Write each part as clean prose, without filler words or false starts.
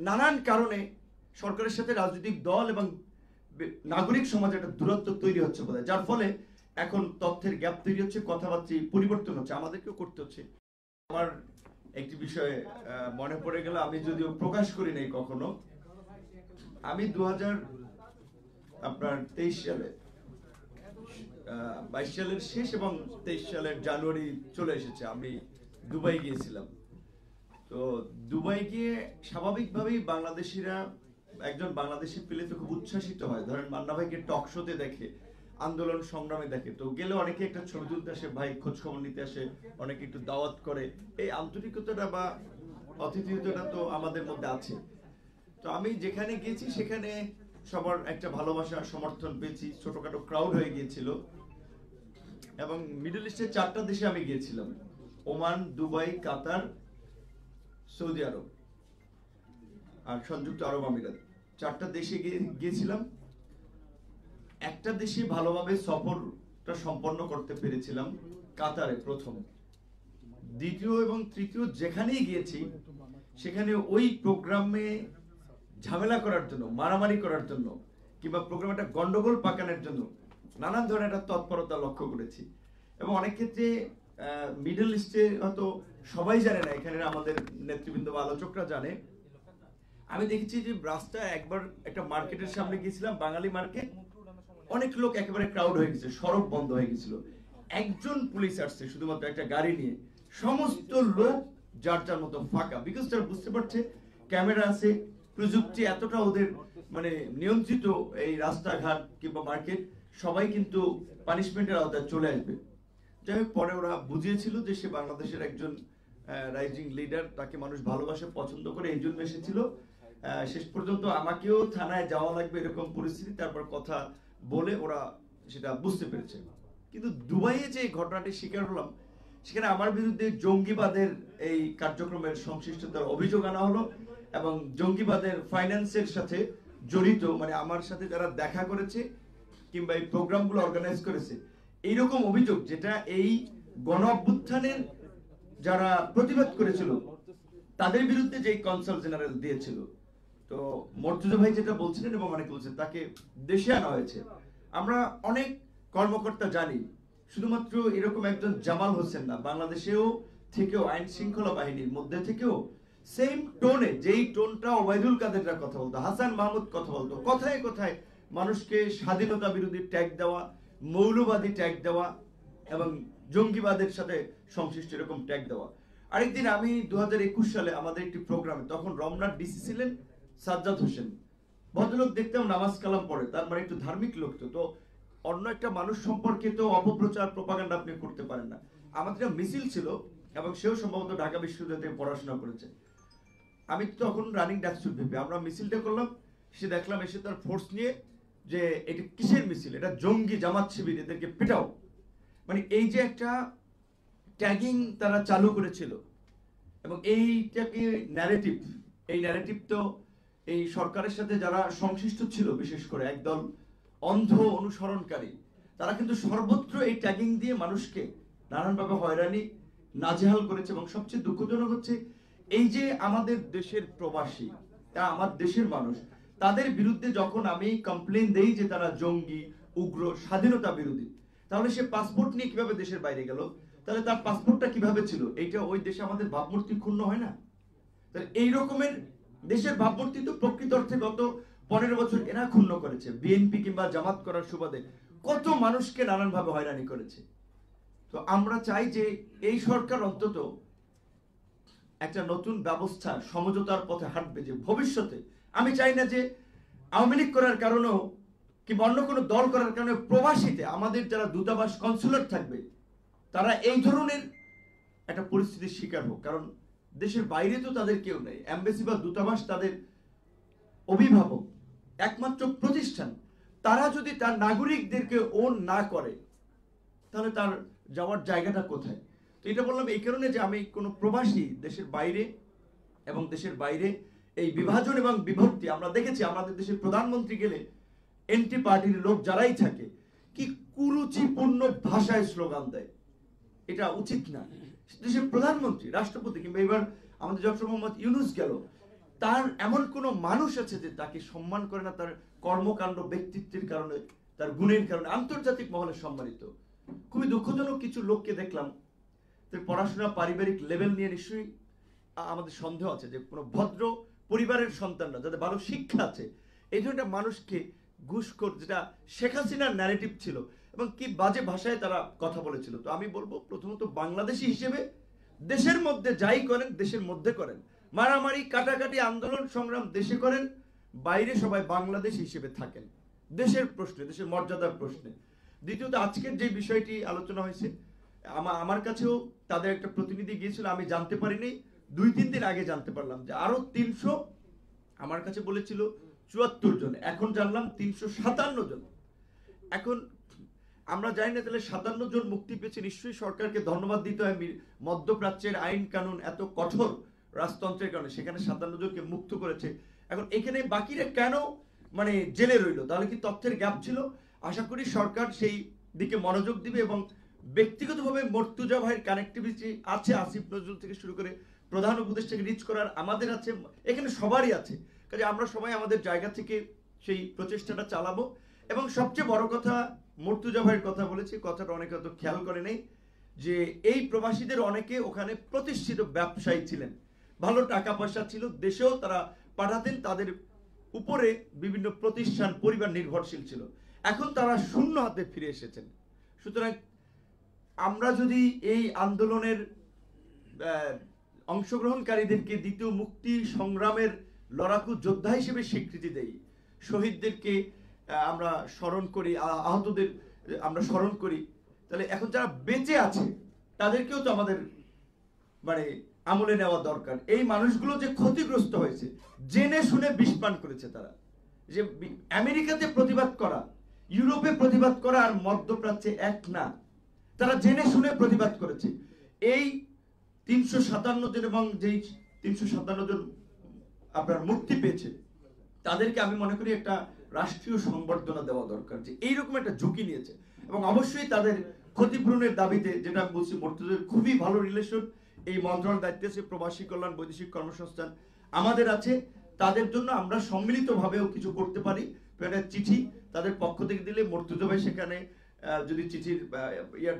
নানান কারণে সরকারের সাথে রাজনৈতিক দল এবং নাগরিক সমাজে একটা দূরত্ব তৈরি হচ্ছে বোধহয়, যার ফলে এখন তথ্যের গ্যাপ তৈরি হচ্ছে, কথাবার্তা পরিবর্তন হচ্ছে, আমাদেরকেও করতে হচ্ছে। আমার একটি বিষয় মনে পড়ে গেল, আমি যদিও প্রকাশ করি নাই কখনো। আমি 2023 সালে 22 সালের শেষ এবং 23 সালের জানুয়ারি চলে এসেছে, আমি দুবাই গিয়েছিলাম। তো দুবাই গিয়ে স্বাভাবিকভাবেই বাংলাদেশিরা একজন বাংলাদেশি পেলে তো খুব উচ্ছ্বাসিত হয়। ধরেন মান্না ভাইকে টক শোতে দেখে, আন্দোলন সংগ্রামে দেখে, তো গেলে অনেকে একটা ছবি তুলতে আসে, ভাই খোঁজ খবর নিতে আসে, অনেকে একটু দাওয়াত করে। এই আন্তরিকতাটা বা অতিথিয়তাটা তো আমাদের মধ্যে আছে। তো আমি যেখানে গিয়েছি সেখানে সবার একটা ভালোবাসা সমর্থন পেয়েছি, ছোটখাটো ক্রাউড হয়ে গিয়েছিল। এবং মিডল ইস্টের 4টা দেশে আমি গিয়েছিলাম, ওমান, দুবাই, কাতার, সৌদি আরব আর সংযুক্ত আরব আমিরাত। 4টা দেশে গিয়েছিলাম। একটা দেশে ভালোভাবে সফরটা সম্পন্ন করতে পেরেছিলাম, কাতারে প্রথম। দ্বিতীয় এবং তৃতীয় যেখানেই গিয়েছি সেখানে ওই প্রোগ্রামে ঝামেলা করার জন্য, মারামারি করার জন্য, কিংবা প্রোগ্রামে একটা গন্ডগোল পাকানোর জন্য নানান ধরনের একটা তৎপরতা লক্ষ্য করেছি। এবং অনেক ক্ষেত্রে মিডল ইস্টে হয়তো সবাই জানে না, এখানে আমাদের নেতৃবৃন্দ বা আলোচকরা জানে, আমি দেখেছি যে রাস্তা একবার একটা মার্কেটের সামনে গিয়েছিলাম, বাঙালি মার্কেট, অনেক লোক একেবারে ক্রাউড হয়ে গেছে, সড়ক বন্ধ হয়ে গেছিল। একজন পুলিশ আসছে শুধুমাত্র একটা গাড়ি নিয়ে, সমস্ত লোক যার যার মতো ফাঁকা, বিকজ তারা বুঝতে পারছে ক্যামেরা আছে, প্রযুক্তি এতটা ওদের মানে নিয়ন্ত্রিত, এই রাস্তাঘাট কিংবা মার্কেট সবাই কিন্তু পানিশমেন্টের আওতায় চলে আসবে। যাই হোক, পরে ওরা বুঝিয়েছিল যে সে বাংলাদেশের একজন রাইজিং লিডার, তাকে মানুষ ভালোবাসে, পছন্দ করে, এই জন্য এসেছিল। শেষ পর্যন্ত আমাকেও থানায় যাওয়া লাগবে এরকম পরিস্থিতি, তারপর কথা বলে ওরা সেটা বুঝতে পেরেছে। কিন্তু দুবাইয়ে যে ঘটনাটি শিকার হলাম, সেখানে আমার বিরুদ্ধে জঙ্গিবাদের এই কার্যক্রমের সংশ্লিষ্টতার অভিযোগ আনা হলো এবং জঙ্গিবাদের ফাইন্যান্সের সাথে জড়িত, মানে আমার সাথে যারা দেখা করেছে কিংবা এই প্রোগ্রামগুলো অর্গানাইজ করেছে, এইরকম অভিযোগ, যেটা এই গণ অভ্যুত্থানের যারা প্রতিবাদ করেছিল তাদের বিরুদ্ধে যে কনসাল জেনারেল দিয়েছিল। তো মর্তুজা ভাই যেটা বলছিলেন এবং অনেকে বলছেন, তাকে দেশে আনা হয়েছে। আমরা অনেক কর্মকর্তা জানি, শুধুমাত্র এরকম একজন জামাল হোসেন না, বাংলাদেশেও থেকেও আইন শৃঙ্খলা বাহিনীর মধ্যে থেকেও সেম টোনে, যেই টোনটা ওবায়দুল কাদেররা কথা বলতো, হাসান মাহমুদ কথা বলতো, কথায় কথায় মানুষকে স্বাধীনতা বিরোধী ট্যাগ দেওয়া, মৌলবাদী ট্যাগ দেওয়া এবং জঙ্গিবাদের সাথে সংশ্লিষ্ট এরকম ট্যাগ দেওয়া। আরেকদিন আমি 2021 সালে আমাদের একটি প্রোগ্রামে, তখন রমনার ডিসি ছিলেন সাজ্জাদ হোসেন, ভদ্রলোক দেখতাম নামাজ কালাম পড়ে, তার মানে একটু ধার্মিক লোক। তো অন্য একটা মানুষ সম্পর্কে তো অপপ্রচার প্রপাগান্ডা আপনি করতে পারেন না। আমাদের মিছিল ছিল এবং সেও সম্ভবত ঢাকা বিশ্ববিদ্যালয় থেকে পড়াশোনা করেছে। আমি তখন রানিং ডাকসুট ভিপি, আমরা মিছিলটা করলাম, সে দেখলাম এসে তার ফোর্স নিয়ে যে এটা কিসের মিছিল, এটা জঙ্গি জামাত শিবির, এদেরকে পেটাও। মানে এই যে একটা ট্যাগিং তারা চালু করেছিল এবং এইটাকে ন্যারেটিভ, এই ন্যারেটিভ তো এই সরকারের সাথে যারা সংশ্লিষ্ট ছিল, বিশেষ করে একদল অন্ধ অনুসরণকারী, তারা কিন্তু সর্বত্র এই ট্যাগিং দিয়ে মানুষকে নানানভাবে হয়রানি নাজেহাল করেছে। এবং সবচেয়ে দুঃখজনক হচ্ছে, এই যে আমাদের দেশের প্রবাসী, আমার দেশের মানুষ, তাদের বিরুদ্ধে যখন আমি কমপ্লেন দেই যে তারা জঙ্গি, উগ্র, স্বাধীনতা বিরোধী, তাহলে সে পাসপোর্ট নিয়ে কিভাবে দেশের বাইরে গেল, তাহলে তার পাসপোর্টটা কিভাবে ছিল, এইটা ওই দেশে আমাদের ভাবমূর্তি ক্ষুণ্ণ হয় না? তাহলে এই রকমের দেশের ভাবমূর্তি তো প্রকৃত অর্থে গত 15 বছর এরা ক্ষুণ্ণ করেছে। বিএনপি কিংবা জামাত করার সুবাদে কত মানুষকে নানানভাবে হয়রানি করেছে। তো আমরা চাই যে এই সরকার অন্তত একটা নতুন ব্যবস্থা, সমঝোতার পথে হাঁটবে, যে ভবিষ্যতে আমি চাই না যে আওয়ামী লীগ করার কারণেও কিংবা অন্য কোনো দল করার কারণে প্রবাসীতে আমাদের যারা দূতাবাস কনসুলেট থাকবে তারা এই ধরনের একটা পরিস্থিতির শিকার হোক। কারণ দেশের বাইরে তো তাদের কেউ নেই, এমবেসি বা দূতাবাস তাদের অভিভাবক, একমাত্র প্রতিষ্ঠান। তারা যদি তার নাগরিকদেরকে ওন না করে তাহলে তার যাওয়ার জায়গাটা কোথায়? তো এটা বললাম এই কারণে যে আমি কোনো প্রবাসী দেশের বাইরে এবং দেশের বাইরে এই বিভাজন এবং বিভক্তি আমরা দেখেছি। আমাদের দেশের প্রধানমন্ত্রী গেলে এন্টি পার্টির লোক যারাই থাকে কি কুরুচিপূর্ণ ভাষায় স্লোগান দেয়, এটা উচিত না। দেশের প্রধানমন্ত্রী, রাষ্ট্রপতি কিংবা এবার আমাদের ডক্টর মোহাম্মদ ইউনূস গেল, তার এমন কোনো মানুষ আছে যে তাকে সম্মান করে না তার কর্মকাণ্ড ব্যক্তিত্বের কারণে, তার গুণের কারণে আন্তর্জাতিক মহলে সম্মানিত। খুবই দুঃখজনক কিছু লোককে দেখলাম, তার পড়াশোনা পারিবারিক লেভেল নিয়ে নিশ্চয়ই আমাদের সন্দেহ আছে যে কোনো ভদ্র পরিবারের সন্তানরা যাদের ভালো শিক্ষা আছে এই ধরনের মানুষকে ঘুষখোর, যেটা শেখ হাসিনার ন্যারেটিভ ছিল, এবং কি বাজে ভাষায় তারা কথা বলেছিল। তো আমি বলবো প্রথমত বাংলাদেশি হিসেবে দেশের মধ্যে যাই করেন দেশের মধ্যে করেন, মারামারি কাটাকাটি আন্দোলন সংগ্রাম দেশে করেন, বাইরে সবাই বাংলাদেশ হিসেবে থাকেন দেশের প্রশ্নে, দেশের মর্যাদার প্রশ্নে। দ্বিতীয়ত আজকের যে বিষয়টি আলোচনা হয়েছে, আমার কাছেও তাদের একটা প্রতিনিধি গিয়েছিল, আমি জানতে পারিনি, 2-3 দিন আগে জানতে পারলাম যে আরো 300, আমার কাছে বলেছিল 74 জন, এখন জানলাম 357 জন। এখন আমরা জানি না তাহলে 57 জন মুক্তি পেয়েছে, নিশ্চয়ই সরকারকে ধন্যবাদ দিতে হয়। মধ্যপ্রাচ্যের আইন কানুন এত কঠোর রাজতন্ত্রের কারণে সেখানে 57 জনকে মুক্ত করেছে। এখন এখানে বাকিরা কেন মানে জেলে রইল, তাহলে কি তথ্যের গ্যাপ ছিল? আশা করি সরকার সেই দিকে মনোযোগ দিবে, এবং ব্যক্তিগতভাবে মর্তুজা ভাইয়ের কানেক্টিভিটি আছে, আসিফ নজরুল থেকে শুরু করে প্রধান উপদেষ্টাকে রিচ করার আমাদের আছে, এখানে সবারই আছে। কাজে আমরা সবাই আমাদের জায়গা থেকে সেই প্রচেষ্টাটা চালাবো। এবং সবচেয়ে বড় কথা, মর্তুজা ভাইয়ের কথা বলেছি, কথাটা অনেকে হয়তো খেয়াল করে নেই, যে এই প্রবাসীদের অনেকে ওখানে প্রতিষ্ঠিত ব্যবসায়ী ছিলেন, ভালো টাকা পয়সা ছিল, দেশেও তারা পাঠাতেন, তাদের উপরে বিভিন্ন প্রতিষ্ঠান পরিবার নির্ভরশীল ছিল। এখন তারা শূন্য হাতে ফিরে এসেছেন। সুতরাং আমরা যদি এই আন্দোলনের অংশগ্রহণকারীদেরকে দ্বিতীয় মুক্তি সংগ্রামের লড়াকু যোদ্ধা হিসেবে স্বীকৃতি দেই, শহীদদেরকে আমরা স্মরণ করি, আহতদের আমরা স্মরণ করি, তাহলে এখন যারা বেঁচে আছে তাদেরকেও তো আমাদের মানে আমলে নেওয়া দরকার। এই মানুষগুলো যে ক্ষতিগ্রস্ত হয়েছে, জেনে শুনে বিষপান করেছে তারা, যে আমেরিকাতে প্রতিবাদ করা, ইউরোপে প্রতিবাদ করা আর মধ্যপ্রাচ্যে এক না, তারা জেনে শুনে প্রতিবাদ করেছে। এই 357 জন এবং যেই 357 জন আপনার মুক্তি পেয়েছে তাদেরকে আমি মনে করি একটা রাষ্ট্রীয় সংবর্ধনা দেওয়া দরকার, যে এইরকম একটা ঝুঁকি নিয়েছে। এবং অবশ্যই তাদের ক্ষতিপূরণের দাবিতে, যেটা আমি বলছি, মর্তুজার খুবই ভালো রিলেশন, এই মন্ত্রণালয়ের দায়িত্বে আছে প্রবাসী কল্যাণ, বৈদেশিক কর্মসংস্থান আমাদের আছে, তাদের জন্য আমরা সম্মিলিতভাবেও কিছু করতে পারি। একটা চিঠি তাদের পক্ষ থেকে দিলে, মর্তুজা ভাই সেখানে যদি চিঠির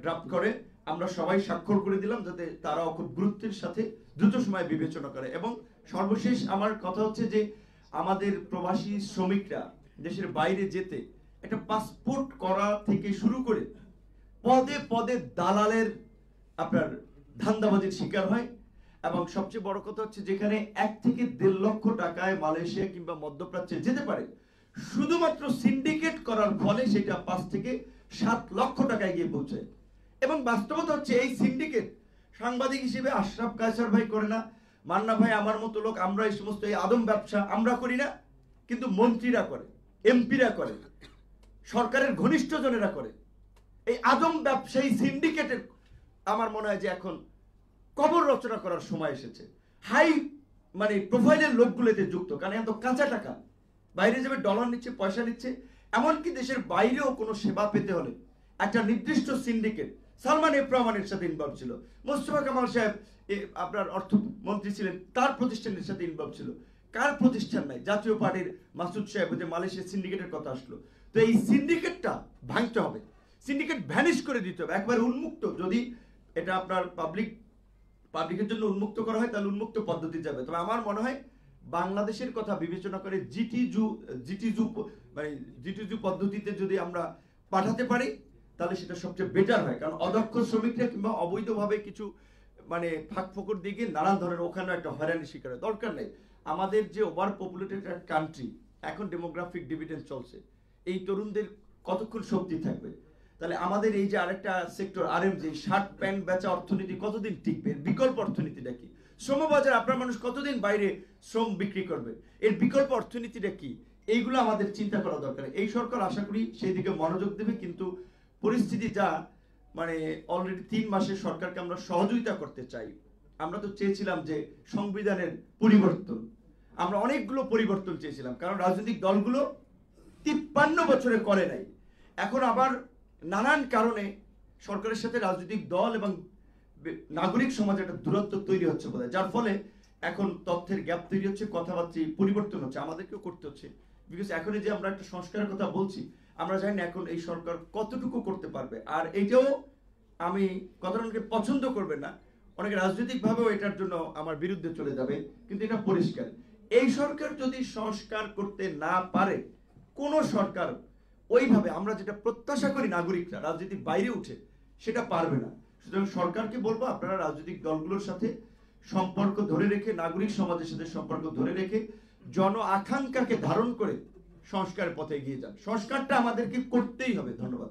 ড্রাফট করে, আমরা সবাই স্বাক্ষর করে দিলাম, যাতে তারাও খুব গুরুত্বের সাথে দ্রুত সময় বিবেচনা করে। এবং সর্বশেষ আমার কথা হচ্ছে যে আমাদের প্রবাসী শ্রমিকরা দেশের বাইরে যেতে একটা পাসপোর্ট করা থেকে শুরু করে পদে পদে দালালের আপনার ধান্দাবাজির শিকার হয়। এবং সবচেয়ে বড় কথা হচ্ছে যেখানে 1 থেকে 1.5 লক্ষ টাকায় মালয়েশিয়া কিংবা মধ্যপ্রাচ্যে যেতে পারে, শুধুমাত্র সিন্ডিকেট করার ফলে সেটা 5 থেকে 7 লক্ষ টাকায় গিয়ে পৌঁছায়। এবং বাস্তবতা হচ্ছে এই সিন্ডিকেট সাংবাদিক হিসেবে আশরাফ কায়সার ভাই করে না, মান্না ভাই আমার মতো লোক, আমরা এই সমস্ত এই আদম ব্যবসা আমরা করি না, কিন্তু মন্ত্রীরা করে, এমপিরা করে, সরকারের ঘনিষ্ঠ জনেরা করে। এই আদম ব্যবসায়ী সিন্ডিকেটের আমার মনে হয় যে এখন কবর রচনা করার সময় এসেছে। হাই মানে প্রোফাইলের লোকগুলোতে যুক্ত, কারণ এত কাঁচা টাকা, বাইরে যাবে ডলার নিচ্ছে, পয়সা নিচ্ছে। এমনকি দেশের বাইরেও কোনো সেবা পেতে হলে একটা নির্দিষ্ট সিন্ডিকেট, সালমান এফ রহমানের সাথে ইনভলভ ছিল, মোস্তফা কামাল সাহেব আপনার অর্থমন্ত্রী ছিলেন, তার প্রতিষ্ঠানের সাথে ইনভলভ ছিল। কার প্রতিষ্ঠান নাই? জাতীয় পার্টির মাসুদ সাহেব, যে মালয়েশিয়া সিন্ডিকেটের কথা আসলো। তো এই সিন্ডিকেটটা ভাঙতে হবে, সিন্ডিকেট ভ্যানিশ করে দিতে হবে, একবার উন্মুক্ত। যদি এটা আপনার পাবলিকের জন্য উন্মুক্ত করা হয় তাহলে উন্মুক্ত পদ্ধতি যাবে। তবে আমার মনে হয় বাংলাদেশের কথা বিবেচনা করে জিটিজু পদ্ধতিতে যদি আমরা পাঠাতে পারি তাহলে সেটা সবচেয়ে বেটার হয়। কারণ অদক্ষ শ্রমিকরা কিংবা অবৈধভাবে কিছু মানে ফাঁক ফোকর দিকে নানান ধরনের ওখানে একটা হয়রানি শিকার দরকার নেই। আমাদের যে ওভার পপুলেটেড কান্ট্রি, এখন ডেমোগ্রাফিক ডিভিডেন্ড চলছে, এই তরুণদের কতক্ষণ শক্তি থাকবে? তাহলে আমাদের এই যে আরেকটা সেক্টর আরএমজি, শার্ট প্যান্ট বেচা অর্থনীতি কতদিন টিকবে? বিকল্প অর্থনীতিটা কি? শ্রমবাজার, আপনার মানুষ কতদিন বাইরে শ্রম বিক্রি করবে? এর বিকল্প অর্থনীতিটা কি? এইগুলো আমাদের চিন্তা করা দরকার। এই সরকার আশা করি সেই দিকে মনোযোগ দেবে। কিন্তু পরিস্থিতি যা, মানে অলরেডি 3 মাসে সরকারকে আমরা সহযোগিতা করতে চাই। আমরা তো চেয়েছিলাম যে সংবিধানের পরিবর্তন, আমরা অনেকগুলো পরিবর্তন চেয়েছিলাম, কারণ রাজনৈতিক দলগুলো 53 বছরে করে নাই। এখন আবার নানান কারণে সরকারের সাথে রাজনৈতিক দল এবং নাগরিক সমাজে একটা দূরত্ব তৈরি হচ্ছে বোধহয়, যার ফলে এখন তথ্যের গ্যাপ তৈরি হচ্ছে, কথাবার্তা পরিবর্তন হচ্ছে, আমাদেরকেও করতে হচ্ছে। বিকজ এখন যে আমরা একটা সংস্কারের কথা বলছি, আমরা জানি না এখন এই সরকার কতটুকু করতে পারবে। আর এইটাও আমি কথাটা অনেকে পছন্দ করবে না, অনেকে রাজনৈতিকভাবেও এটার জন্য আমার বিরুদ্ধে চলে যাবে, কিন্তু এটা পরিষ্কার এই সরকার যদি সংস্কার করতে না পারে, কোন সরকার ওইভাবে আমরা যেটা প্রত্যাশা করি নাগরিকরা রাজনীতির বাইরে উঠে সেটা পারবে না। সুতরাং সরকারকে বলবো আপনারা রাজনৈতিক দলগুলোর সাথে সম্পর্ক ধরে রেখে, নাগরিক সমাজের সাথে সম্পর্ক ধরে রেখে জন আকাঙ্ক্ষাকে ধারণ করে সংস্কারের পথে এগিয়ে যান। সংস্কারটা আমাদেরকে করতেই হবে। ধন্যবাদ।